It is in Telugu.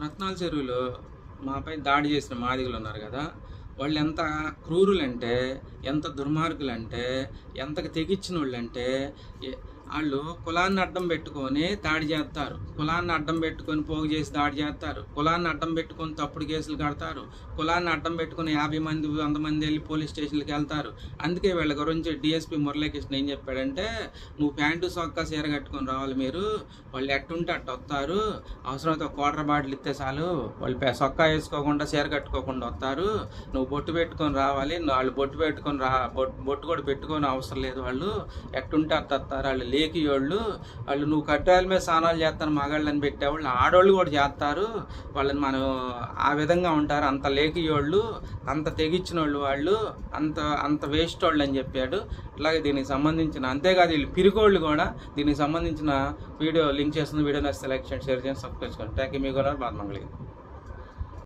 రత్నాల చెరువులో మాపై దాడి చేసిన మాదిగలు ఉన్నారు కదా, వాళ్ళు ఎంత క్రూరులంటే, ఎంత దుర్మార్గులంటే, ఎంతకు తెగించిన వాళ్ళంటే, వాళ్ళు కులాన్ని అడ్డం పెట్టుకొని దాడి చేస్తారు, కులాన్ని అడ్డం పెట్టుకొని పోగు చేసి దాడి చేస్తారు, కులాన్ని అడ్డం పెట్టుకొని తప్పుడు కేసులు కడతారు, కులాన్ని అడ్డం పెట్టుకొని 50 మంది 100 మంది వెళ్ళి పోలీస్ స్టేషన్లకు వెళ్తారు. అందుకే వీళ్ళ గురించి డిఎస్పీ మురళీకృష్ణ ఏం చెప్పాడంటే, నువ్వు ప్యాంటు సొక్కా చీర కట్టుకొని రావాలి, మీరు వాళ్ళు ఎట్టుంటే అట్టు వస్తారు, అవసరమైతే ఒక క్వార్టర్ బాటిల్ ఇస్తే చాలు, వాళ్ళు సొక్కా వేసుకోకుండా చీర కట్టుకోకుండా వస్తారు, నువ్వు బొట్టు పెట్టుకొని రావాలి, వాళ్ళు బొట్టు పెట్టుకొని బొట్టు కూడా పెట్టుకొని అవసరం లేదు, వాళ్ళు ఎట్టుంటే అట్టు వస్తారు, వాళ్ళు లేకి వాళ్ళు నువ్వు కట్టాల మీద స్నానాలు చేస్తాను మగాళ్ళని పెట్టేవాళ్ళు ఆడవాళ్ళు కూడా చేస్తారు, వాళ్ళని మనం ఆ విధంగా ఉంటారు, అంత లేకియోళ్ళు, అంత తెగించిన వాళ్ళు అంత అంత వేస్ట్ వాళ్ళు అని చెప్పాడు. అలాగే దీనికి సంబంధించిన అంతేకాదు వీళ్ళు పిరిగోళ్ళు కూడా దీనికి సంబంధించిన వీడియో లింక్ చేస్తుంది. వీడియో నచ్చితే లైక్ చేయండి, షేర్ చేయండి, సబ్స్క్రైబ్ చేసుకోండి. Thank you. మీ కూడా బాధ మంగళగిరి.